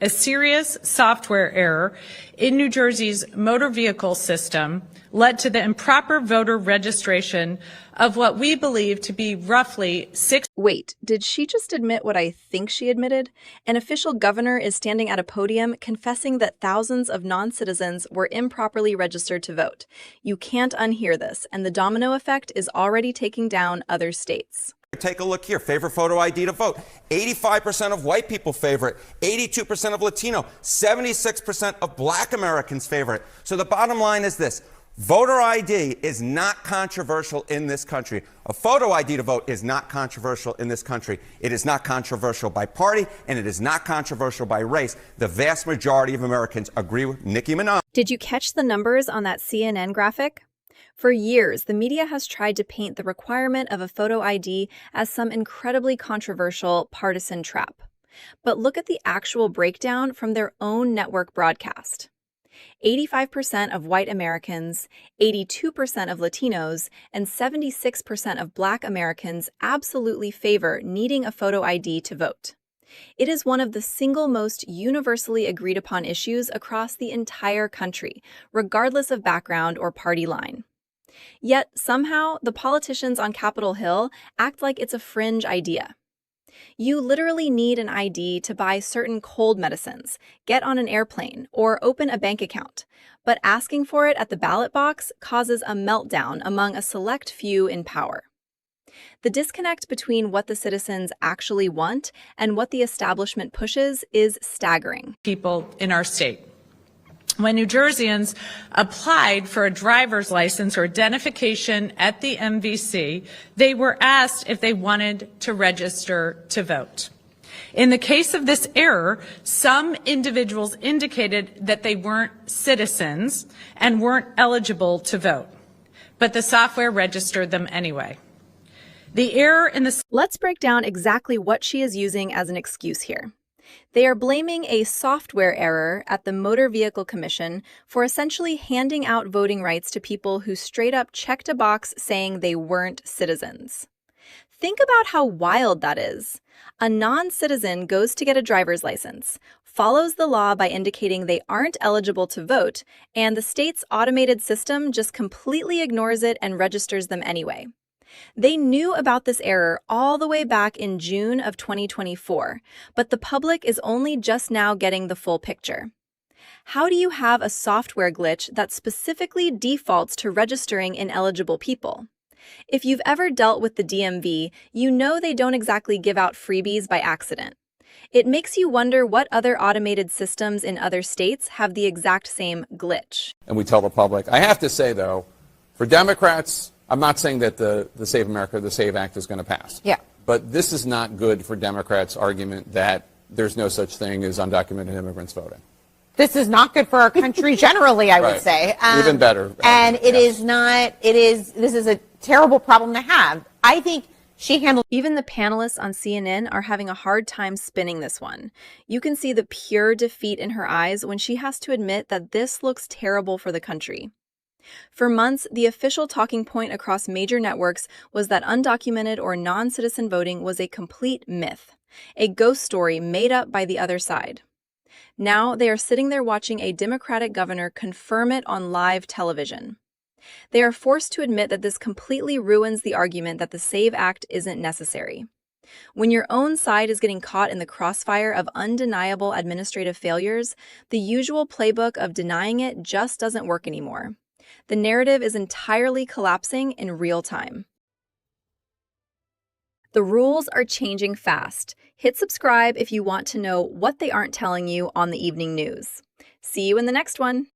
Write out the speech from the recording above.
A serious software error in New Jersey's motor vehicle system led to the improper voter registration of what we believe to be roughly six. Wait, did she just admit what I think she admitted? An official governor is standing at a podium confessing that thousands of non-citizens were improperly registered to vote. You can't unhear this, and the domino effect is already taking down other states. Take a look here. Favorite photo ID to vote. 85% of white people favor it. 82% of Latino. 76% of Black Americans favor it. So the bottom line is this. Voter ID is not controversial in this country. A photo ID to vote is not controversial in this country. It is not controversial by party, and it is not controversial by race. The vast majority of Americans agree with Nicki Minaj. Did you catch the numbers on that CNN graphic? For years, the media has tried to paint the requirement of a photo ID as some incredibly controversial partisan trap. But look at the actual breakdown from their own network broadcast. 85% of white Americans, 82% of Latinos, and 76% of Black Americans absolutely favor needing a photo ID to vote. It is one of the single most universally agreed upon issues across the entire country, regardless of background or party line. Yet, somehow, the politicians on Capitol Hill act like it's a fringe idea. You literally need an ID to buy certain cold medicines, get on an airplane, or open a bank account. But asking for it at the ballot box causes a meltdown among a select few in power. The disconnect between what the citizens actually want and what the establishment pushes is staggering. People in our state. When New Jerseyans applied for a driver's license or identification at the MVC, they were asked if they wanted to register to vote. In the case of this error, some individuals indicated that they weren't citizens and weren't eligible to vote, but the software registered them anyway. The error in the... Let's break down exactly what she is using as an excuse here. They are blaming a software error at the Motor Vehicle Commission for essentially handing out voting rights to people who straight up checked a box saying they weren't citizens. Think about how wild that is. A non-citizen goes to get a driver's license, follows the law by indicating they aren't eligible to vote, and the state's automated system just completely ignores it and registers them anyway. They knew about this error all the way back in June of 2024, but the public is only just now getting the full picture. How do you have a software glitch that specifically defaults to registering ineligible people? If you've ever dealt with the DMV, you know they don't exactly give out freebies by accident. It makes you wonder what other automated systems in other states have the exact same glitch. And we tell the public. I have to say, though, for Democrats, I'm not saying that the Save America, the SAVE Act is going to pass. Yeah. But this is not good for Democrats' argument that there's no such thing as undocumented immigrants voting. This is not good for our country generally, I would say. Even better. And it is not, this is a terrible problem to have. I think she handled... Even the panelists on CNN are having a hard time spinning this one. You can see the pure defeat in her eyes when she has to admit that this looks terrible for the country. For months, the official talking point across major networks was that undocumented or non-citizen voting was a complete myth, a ghost story made up by the other side. Now they are sitting there watching a Democratic governor confirm it on live television. They are forced to admit that this completely ruins the argument that the SAVE Act isn't necessary. When your own side is getting caught in the crossfire of undeniable administrative failures, the usual playbook of denying it just doesn't work anymore. The narrative is entirely collapsing in real time. The rules are changing fast. Hit subscribe if you want to know what they aren't telling you on the evening news. See you in the next one.